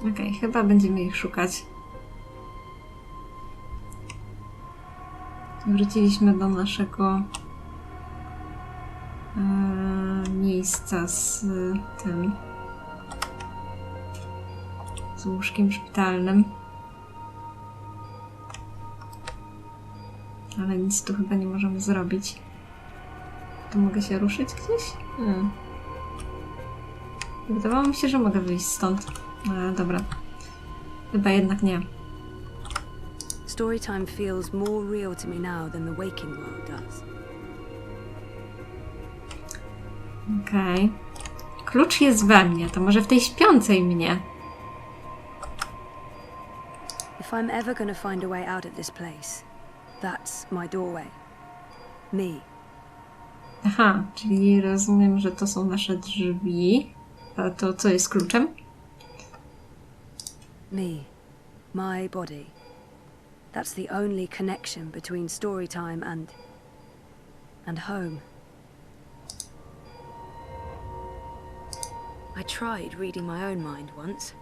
Okej, chyba będziemy ich szukać. Wróciliśmy do naszego miejsca z tym z łóżkiem szpitalnym. Ale nic tu chyba nie możemy zrobić. Tu mogę się ruszyć gdzieś? Wydawało mi się, że mogę wyjść stąd. Dobra. Chyba jednak nie. Storytime feels more real to me now than the waking world does. Okej. Klucz jest we mnie, to może w tej śpiącej mnie. If I'm ever gonna find a way out of this place, that's my doorway. Me. Aha, czyli rozumiem, że to są nasze drzwi. A to co jest kluczem? Me. My body. That's the only connection between storytime and home. I tried reading my own mind once.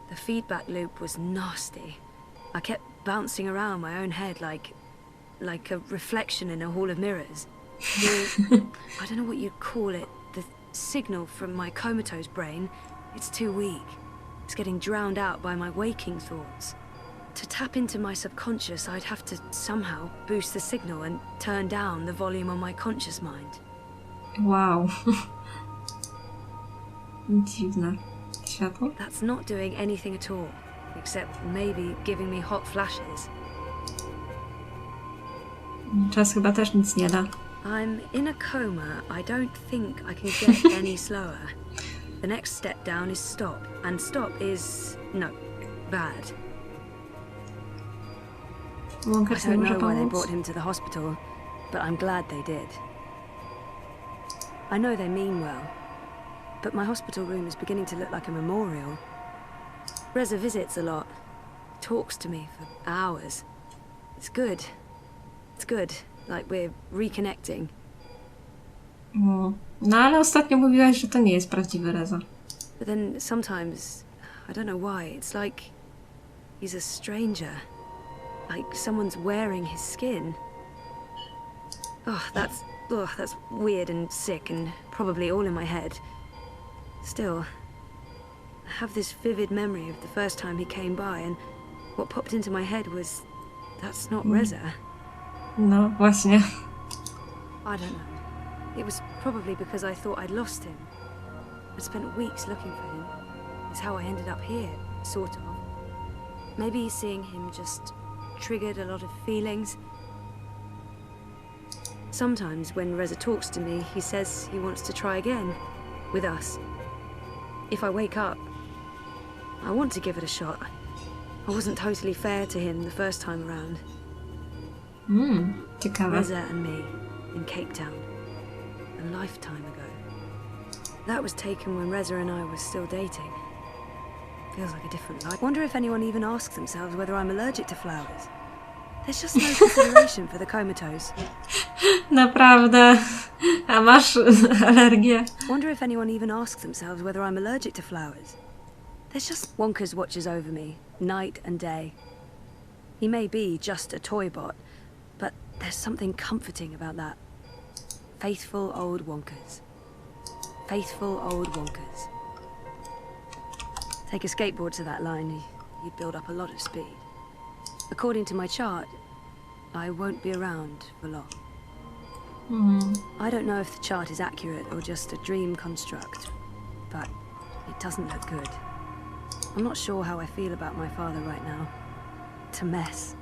The feedback loop was nasty. I kept bouncing around my own head like a reflection in a hall of mirrors. I don't know what you'd call it. The signal from my comatose brain, it's too weak. It's getting drowned out by my waking thoughts. To tap into my subconscious, I'd have to somehow boost the signal and turn down the volume on my conscious mind. Wow. Dziwne. Światło? That's not doing anything at all, except maybe giving me hot flashes. Czas chyba też nic nie da. I'm in a coma. I don't think I can get any slower. The next step down is stop, and stop is no, bad. I don't know why they brought him to the hospital, but I'm glad they did. I know they mean well, but my hospital room is beginning to look like a memorial. Reza visits a lot, talks to me for hours. It's good. It's good, like we're reconnecting. No ale ostatnio mówiłaś, że to nie jest prawdziwy Reza. But then sometimes, I don't know why, it's like he's a stranger. Like someone's wearing his skin. That's weird and sick and probably all in my head. Still, I have this vivid memory of the first time he came by, and what popped into my head was, that's not Reza. No, właśnie. I don't know. It was probably because I thought I'd lost him. I'd spent weeks looking for him. It's how I ended up here, sort of. Maybe seeing him just triggered a lot of feelings. Sometimes when Reza talks to me, he says he wants to try again, with us. If I wake up, I want to give it a shot. I wasn't totally fair to him the first time around. Ciekawe. Reza and me, in Cape Town, a lifetime ago. That was taken when Reza and I were still dating. Feels like a different life. Wonder if anyone even asks themselves whether I'm allergic to flowers. There's just no consideration for the comatose. Naprawdę. A masz alergię? Wonder if anyone even asks themselves whether I'm allergic to flowers. There's just Wonkers watches over me, night and day. He may be just a toy bot, but there's something comforting about that. Faithful old Wonkers. Faithful old Wonkers. Take a skateboard to that line, you'd build up a lot of speed. According to my chart, I won't be around for long. I don't know if the chart is accurate or just a dream construct, but it doesn't look good. I'm not sure how I feel about my father right now. It's a mess.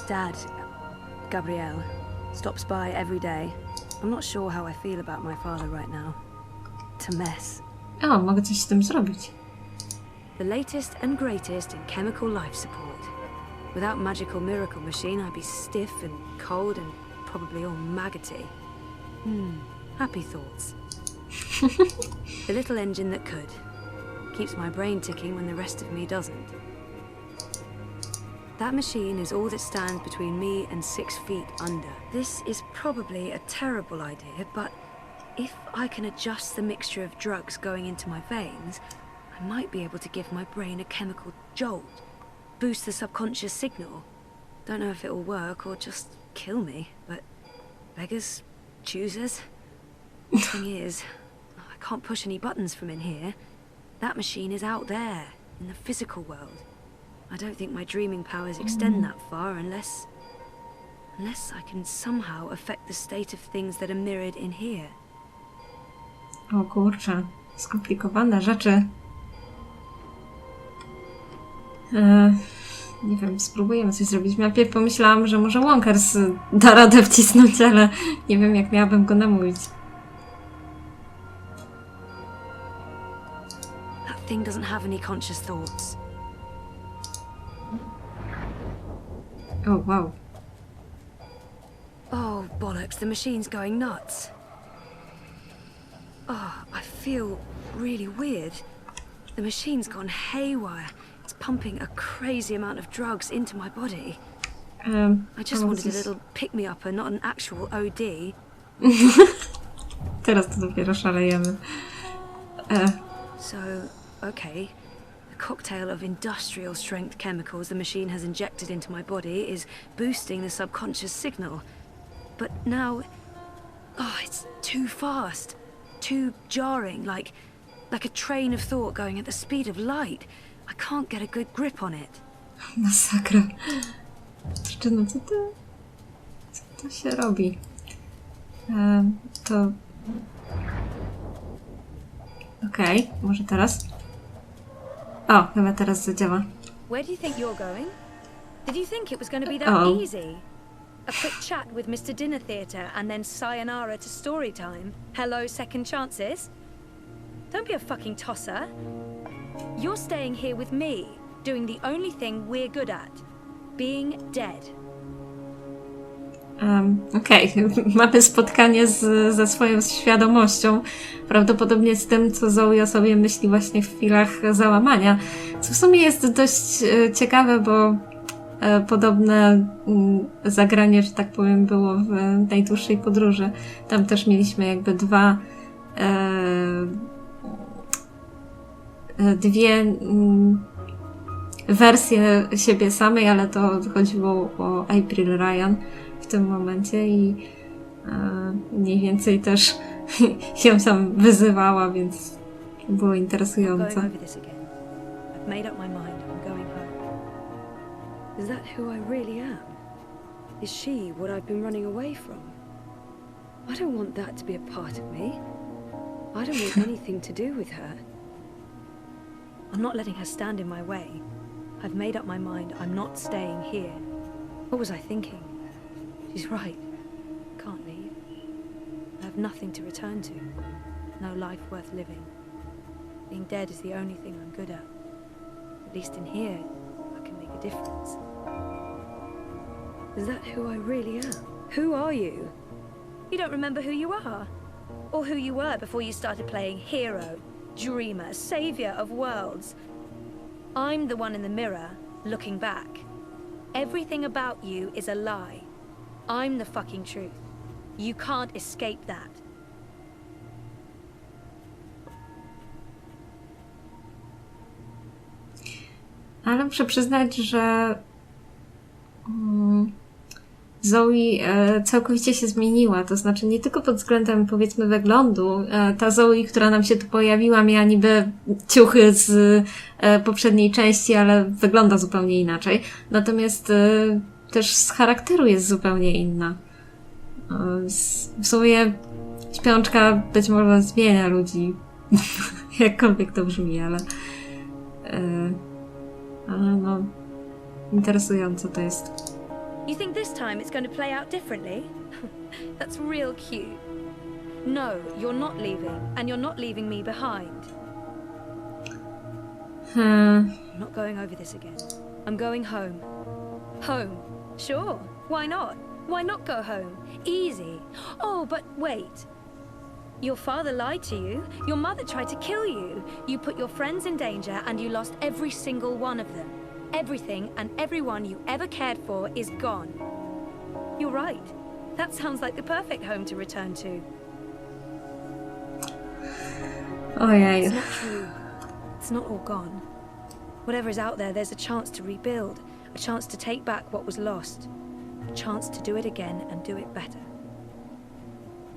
Dad, Gabriel, stops by every day. I'm not sure how I feel about my father right now. It's a mess. O, mogę coś z tym zrobić. The latest and greatest in chemical life support. Without magical miracle machine, I'd be stiff and cold and probably all maggoty. Happy thoughts. The little engine that could. Keeps my brain ticking when the rest of me doesn't. That machine is all that stands between me and 6 feet under. This is probably a terrible idea, but if I can adjust the mixture of drugs going into my veins, I might be able to give my brain a chemical jolt, boost the subconscious signal. Don't know if it'll work or just kill me, but beggars, choosers. The thing is, I can't push any buttons from in here. That machine is out there, in the physical world. I don't think my dreaming powers extend that far unless I can somehow affect the state of things that are mirrored in here. O kurczę, skomplikowane rzeczy. Nie wiem, spróbujemy coś zrobić. Najpierw pomyślałam, że może Wonkers da radę wcisnąć, ale nie wiem, jak miałabym go namówić. That thing doesn't have any conscious thoughts. O, wow. Oh, bollocks, the machine's going nuts. Oh, I feel really weird. The machine's gone haywire. It's pumping a crazy amount of drugs into my body. I just wanted a little pick-me-upper, not an actual OD. Teraz to dopiero szalejemy. So, okay. The cocktail of industrial strength chemicals the machine has injected into my body is boosting the subconscious signal. But now, it's too fast, too jarring, like a train of thought going at the speed of light. I can't get a good grip on it. Masakra. Jeszcze no, co to się robi? To... Okej, może teraz? O, chyba teraz zadziała. Where do you think you're going? Did you think it was going to be that easy? A quick chat with Mr. Dinner Theatre and then sayonara to story time? Hello, second chances? Don't be a fucking tosser. You're staying here with me, doing the only thing we're good at. Being dead. Okej. Mamy spotkanie ze swoją świadomością. Prawdopodobnie z tym, co Zoe o sobie myśli właśnie w chwilach załamania. Co w sumie jest dość ciekawe, bo podobne zagranie, że tak powiem, było w najdłuższej podróży. Tam też mieliśmy jakby dwie wersje siebie samej, ale to chodziło o April Ryan w tym momencie i mniej więcej też się tam wyzywała, więc było interesujące. Is that who I really am? Is she what I've been running away from? I don't want that to be a part of me. I don't want anything to do with her. I'm not letting her stand in my way. I've made up my mind I'm not staying here. What was I thinking? She's right. Can't leave. I have nothing to return to. No life worth living. Being dead is the only thing I'm good at. At least in here, I can make a difference. Is that who I really am? Who are you? You don't remember who you are? Or who you were before you started playing hero, dreamer, savior of worlds? I'm the one in the mirror, looking back. Everything about you is a lie. I'm the fucking truth. You can't escape that. Ale muszę przyznać, że Zoe całkowicie się zmieniła. To znaczy nie tylko pod względem, powiedzmy, wyglądu. Ta Zoe, która nam się tu pojawiła, miała niby ciuchy z poprzedniej części, ale wygląda zupełnie inaczej. Natomiast też z charakteru jest zupełnie inna. W sumie śpiączka być może zmienia ludzi. Jakkolwiek to brzmi, ale no, interesujące to jest. You think this time it's going to play out differently? That's real cute. No, you're not leaving, and you're not leaving me behind. I'm not going over this again. I'm going home. Home? Sure. Why not? Why not go home? Easy. Oh, but wait. Your father lied to you. Your mother tried to kill you. You put your friends in danger and you lost every single one of them. Everything and everyone you ever cared for is gone. You're right. That sounds like the perfect home to return to. Ojej. It's not true. it's not all gone. Whatever is out there, there's a chance to rebuild, a chance to take back what was lost, a chance to do it again and do it better.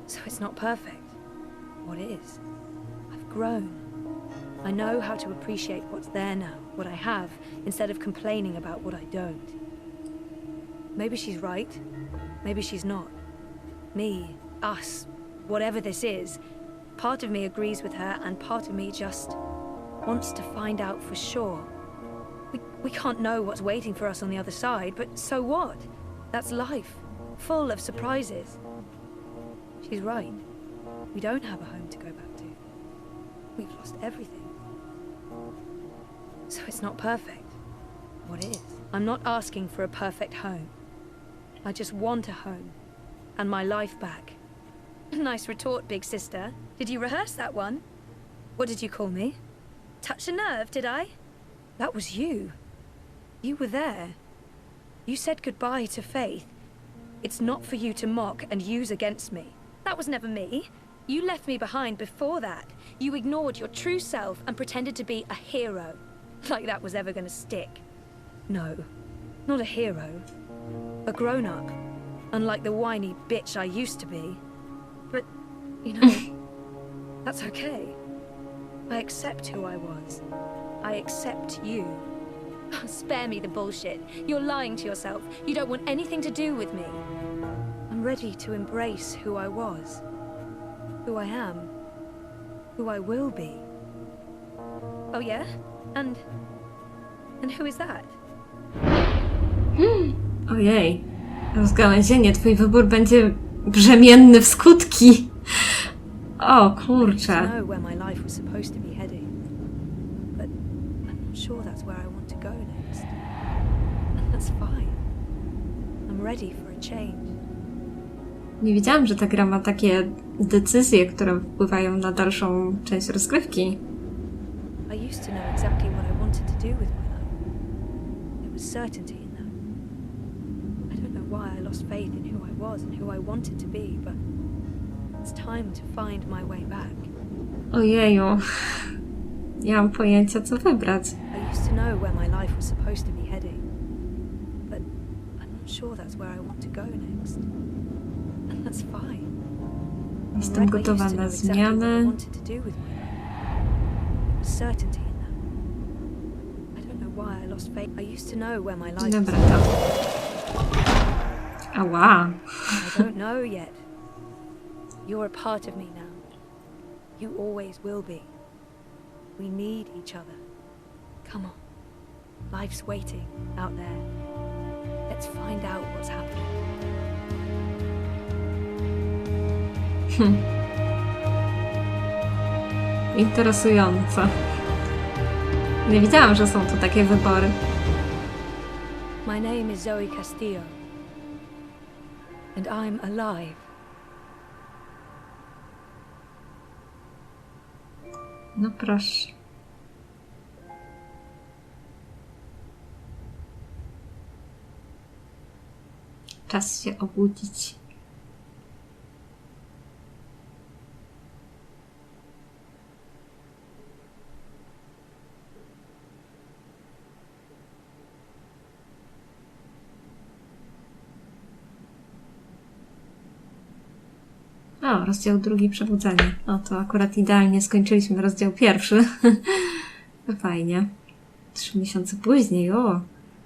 So it's not perfect. What is? I've grown. I know how to appreciate what's there now, what I have, instead of complaining about what I don't. Maybe she's right. Maybe she's not. Me, us, whatever this is, part of me agrees with her and part of me just wants to find out for sure. We can't know what's waiting for us on the other side, but so what? That's life, full of surprises. She's right. We don't have a home to go back to. We've lost everything. So it's not perfect. What is? I'm not asking for a perfect home. I just want a home. And my life back. Nice retort, big sister. Did you rehearse that one? What did you call me? Touch a nerve, did I? That was you. You were there. You said goodbye to faith. It's not for you to mock and use against me. That was never me. You left me behind before that. You ignored your true self and pretended to be a hero. Like that was ever gonna stick. No, not a hero. A grown-up. Unlike the whiny bitch I used to be. But, you know, that's okay. I accept who I was. I accept you. Spare me the bullshit. You're lying to yourself. You don't want anything to do with me. I'm ready to embrace who I was. Who I am. Who I will be. Oh yeah? And who is that? Ojej. Rozgałęzienie. Twój wybór będzie brzemienny w skutki. O kurczę. I know where my life was supposed to be heading. But I'm not sure that's where I want to go next. And that's fine. I'm ready for a change. Nie wiedziałam, że ta gra ma takie decyzje, które wpływają na dalszą część rozgrywki. I used to know exactly what I wanted to do with my life. There was certainty in that. I don't know why I lost faith in who I was and who I wanted to be, but it's time to find my way back. Ojeju. Nie mam pojęcia, co wybrać. I used to know where my life was supposed to be heading, but I'm not sure that's where I want to go next. And that's fine. Jestem gotowa na zmianę. Certainty in that. I don't know why I lost faith. I used to know where my life Dobra, to. Ała. I don't know yet. You're a part of me now. You always will be. We need each other. Come on. Life's waiting out there. Let's find out what's happening. Interesujące. Nie wiedziałam, że są tu takie wybory. My name is Zoe Castillo. And I'm alive. No proszę. Czas się obudzić. O, rozdział 2, przebudzenie. O, to akurat idealnie skończyliśmy rozdział 1. To fajnie. 3 miesiące później, o!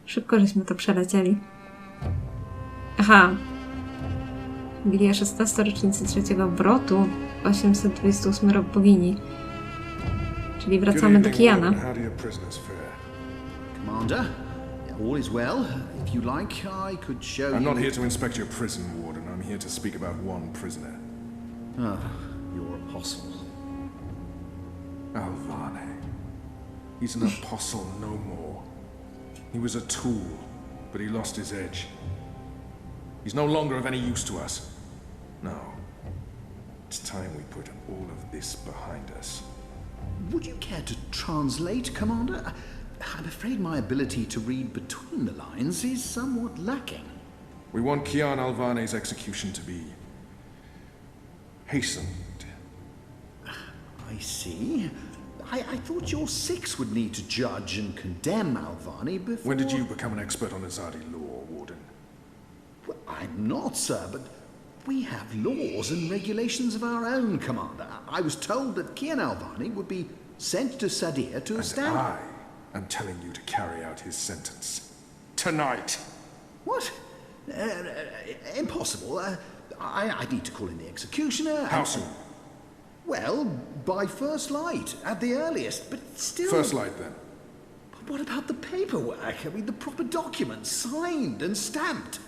Szybko żeśmy to przelecieli. Aha. Wigilia 16. rocznicy trzeciego obrotu. 828 rok bogini. Czyli wracamy do Kijana. Commander, all is well. If you like, I could show I'm not here to inspect your prison, Warden. I'm here to speak about one prisoner. Ah, your apostle. Alvane. He's an apostle no more. He was a tool, but he lost his edge. He's no longer of any use to us. No. It's time we put all of this behind us. Would you care to translate, Commander? I'm afraid my ability to read between the lines is somewhat lacking. We want Kian Alvane's execution to be hastened. I see. I thought your six would need to judge and condemn Alvani before... When did you become an expert on Azadi law, Warden? Well, I'm not, sir, but we have laws and regulations of our own, Commander. I was told that Kian Alvani would be sent to Sadir to stand... I am telling you to carry out his sentence. Tonight! What? Impossible. I need to call in the executioner. How soon? Well, by first light, at the earliest, but still... First light, then. But what about the paperwork? I mean, the proper documents, signed and stamped.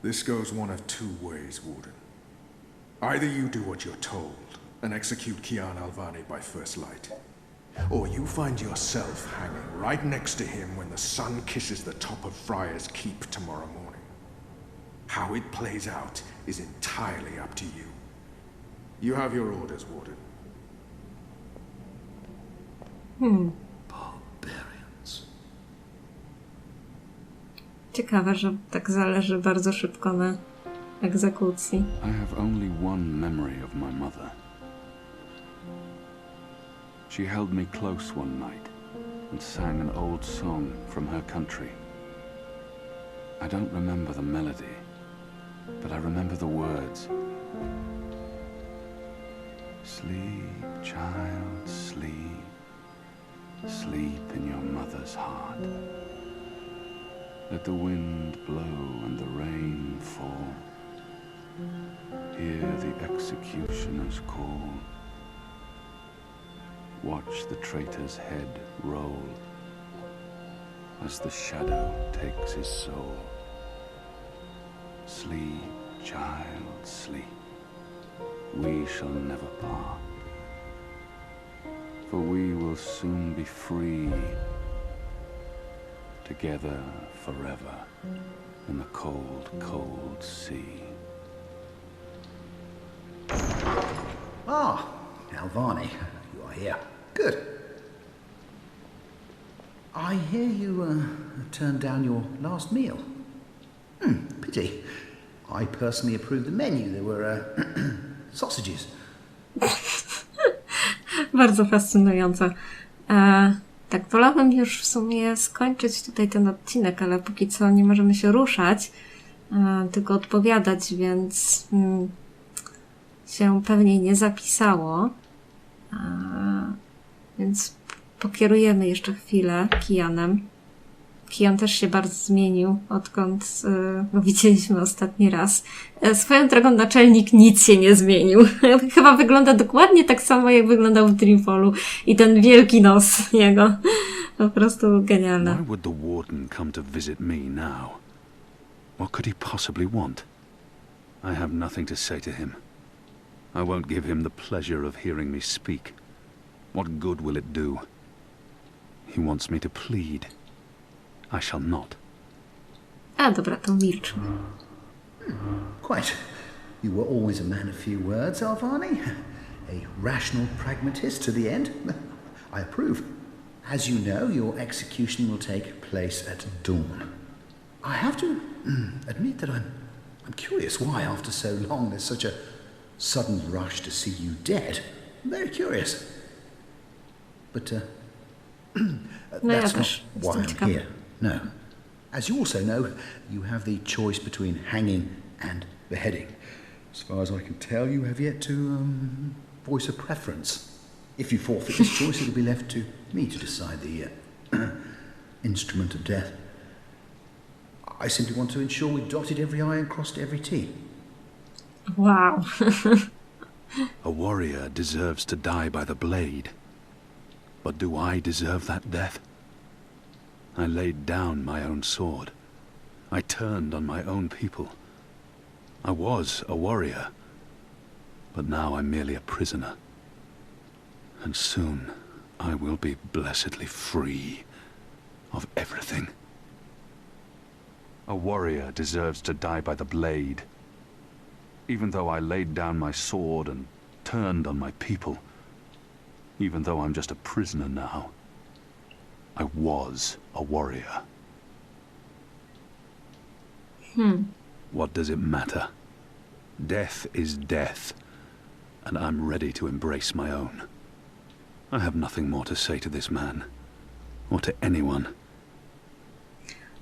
This goes one of two ways, Warden. Either you do what you're told and execute Kian Alvani by first light, or you find yourself hanging right next to him when the sun kisses the top of Friar's Keep tomorrow morning. How it plays out is entirely up to you. You have your orders, Warden. Barbarians. Ciekawe, że tak zależy bardzo szybko na egzekucji. I have only one memory of my mother. She held me close one night and sang an old song from her country. I don't remember the melody, but I remember the words. Sleep, child, sleep. Sleep in your mother's heart. Let the wind blow and the rain fall. Hear the executioner's call. Watch the traitor's head roll as the shadow takes his soul. Sleep, child, sleep. We shall never part, for we will soon be free, together forever in the cold, cold sea. Ah, Alvani, you are here. Good. I hear you turned down your last meal. Pity. I personally approved the menu. There were sausages. Bardzo fascynujące. Tak, wolałabym już w sumie skończyć tutaj ten odcinek, ale póki co nie możemy się ruszać, tylko odpowiadać, więc się pewnie nie zapisało. Więc pokierujemy jeszcze chwilę Kianem. Kian też się bardzo zmienił, odkąd go widzieliśmy ostatni raz. Swoją drogą naczelnik nic się nie zmienił. Chyba wygląda dokładnie tak samo, jak wyglądał w Dreamfallu. I ten wielki nos jego. Po prostu genialne. Why would the warden come to visit me now? What could he possibly want? I have nothing to say to him. I won't give him the pleasure of hearing me speak. What good will it do? He wants me to plead. I shall not. A dobra, to milcz. Quite. You were always a man of few words, Alvani. A rational pragmatist to the end. I approve. As you know, your execution will take place at dawn. I have to admit that I'm curious why, after so long, there's such a sudden rush to see you dead. Very curious. But that's not why I'm here. No. As you also know, you have the choice between hanging and beheading. As far as I can tell, you have yet to voice a preference. If you forfeit this choice, it'll be left to me to decide the instrument of death. I simply want to ensure we dotted every I and crossed every T. Wow. A warrior deserves to die by the blade. But do I deserve that death? I laid down my own sword. I turned on my own people. I was a warrior, but now I'm merely a prisoner. And soon I will be blessedly free of everything. A warrior deserves to die by the blade. Even though I laid down my sword and turned on my people, even though I'm just a prisoner now, I was a warrior. What does it matter? Death is death, and I'm ready to embrace my own. I have nothing more to say to this man. Or to anyone.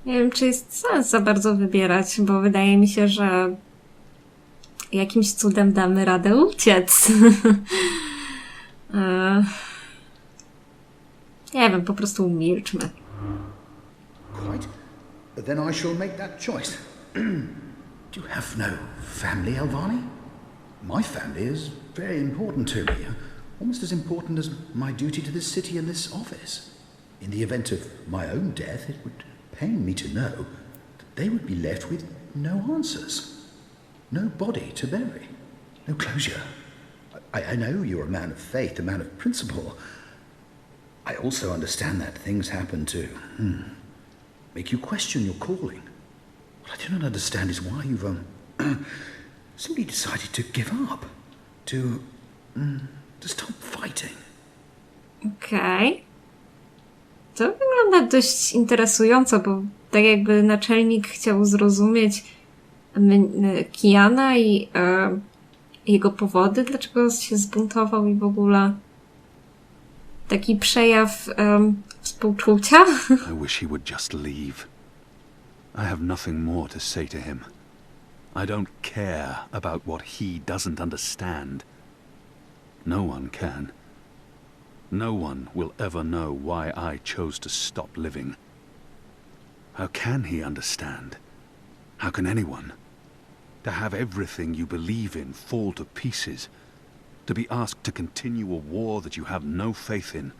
Nie wiem, czy jest sens za bardzo wybierać, bo wydaje mi się, że jakimś cudem damy radę uciec. Nie wiem, po prostu umilczmy. Quite. Then I shall make that choice. Do you have no family, Alvani? My family is very important to me. Almost as important as my duty to this city and this office. In the event of my own death, it would pain me to know that they would be left with no answers. No body to bury. No closure. I know you're a man of faith, a man of principle. I also understand that things happen to make you question your calling. What I do not understand is why you've simply decided to give up. To stop fighting. Okej. To wygląda dość interesująco, bo tak jakby naczelnik chciał zrozumieć Kiana i jego powody, dlaczego się zbuntował i w ogóle taki przejaw współczucia. I wish he would just leave. I have nothing more to say to him. I don't care about what he doesn't understand. No one can. No one will ever know why I chose to stop living. How can he understand? How can anyone? To have everything you believe in fall to pieces. To be asked to continue a war that you have no faith in.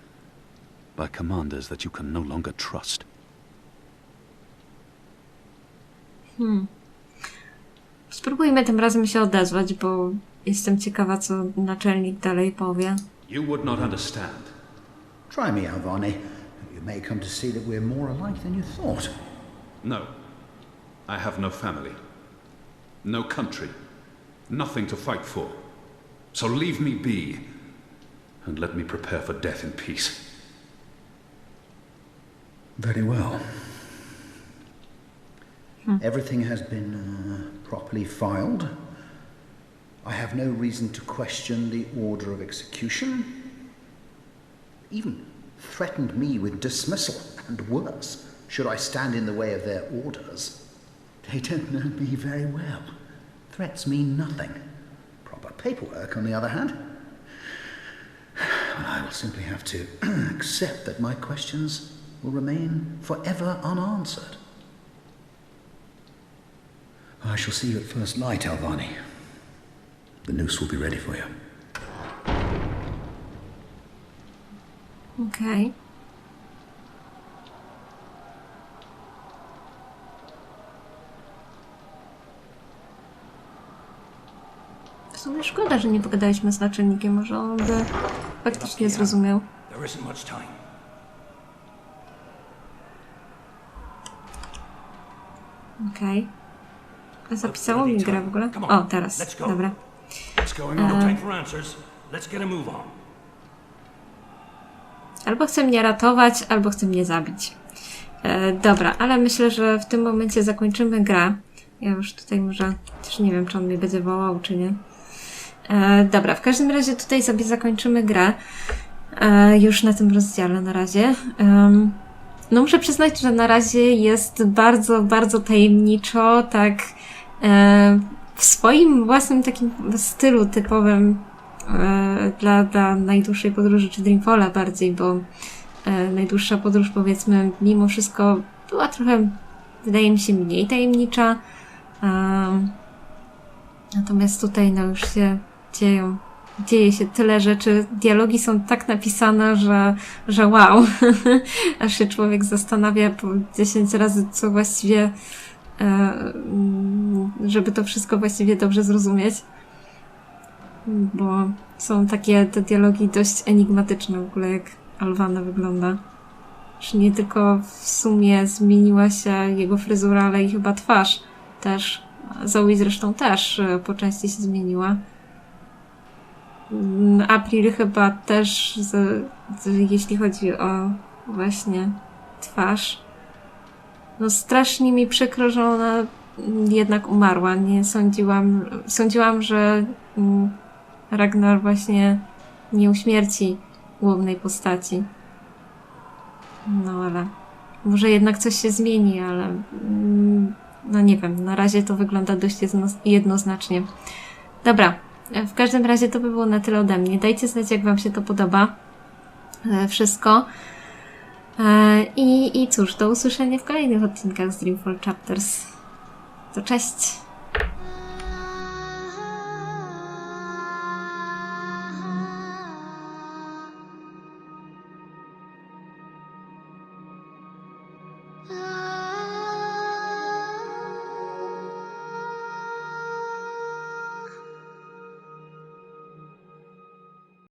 By commanders that you can no longer trust. Spróbujmy tym razem się odezwać, bo jestem ciekawa, co naczelnik dalej powie. You would not understand. Try me, Alvani. You may come to see that we're more alike than you thought. No. I have no family. No country. Nothing to fight for. So leave me be. And let me prepare for death in peace. Very well. Everything has been properly filed. I have no reason to question the order of execution. Even threatened me with dismissal, and worse, should I stand in the way of their orders. They don't know me very well. Threats mean nothing. Proper paperwork, on the other hand. I will simply have to accept that my questions will remain forever unanswered. I shall see you at first light, Alvani. The noose will be ready for you. Okej. W sumie szkoda, że nie pogadaliśmy z naczelnikiem. Może on by faktycznie zrozumiał. There isn't much time. Okej. A zapisało mi grę w ogóle? O, teraz. Dobra. Let's go. No time for answers. Let's get a move on. Albo chce mnie ratować, albo chce mnie zabić. Dobra, ale myślę, że w tym momencie zakończymy grę. Ja już tutaj może... też nie wiem, czy on mnie będzie wołał, czy nie. Dobra, w każdym razie tutaj sobie zakończymy grę. Już na tym rozdziale na razie. No muszę przyznać, że na razie jest bardzo, bardzo tajemniczo, tak w swoim własnym takim stylu typowym dla najdłuższej podróży, czy Dreamfalla bardziej, bo najdłuższa podróż, powiedzmy, mimo wszystko była trochę, wydaje mi się, mniej tajemnicza. Natomiast tutaj no już się dzieje się tyle rzeczy, dialogi są tak napisane, że wow, aż się człowiek zastanawia po 10 razy, co właściwie, żeby to wszystko właściwie dobrze zrozumieć, bo są takie te dialogi dość enigmatyczne w ogóle, jak Alvana wygląda. Że nie tylko w sumie zmieniła się jego fryzura, ale i chyba twarz też. Zoe zresztą też po części się zmieniła. April chyba też, jeśli chodzi o właśnie twarz. No strasznie mi przykro, że ona jednak umarła. Nie sądziłam, że Ragnar właśnie nie uśmierci głównej postaci. No ale może jednak coś się zmieni, ale no nie wiem, na razie to wygląda dość jednoznacznie. Dobra, w każdym razie to by było na tyle ode mnie. Dajcie znać, jak wam się to podoba. Wszystko. I cóż, do usłyszenia w kolejnych odcinkach z Dreamfall Chapters. To cześć! Ah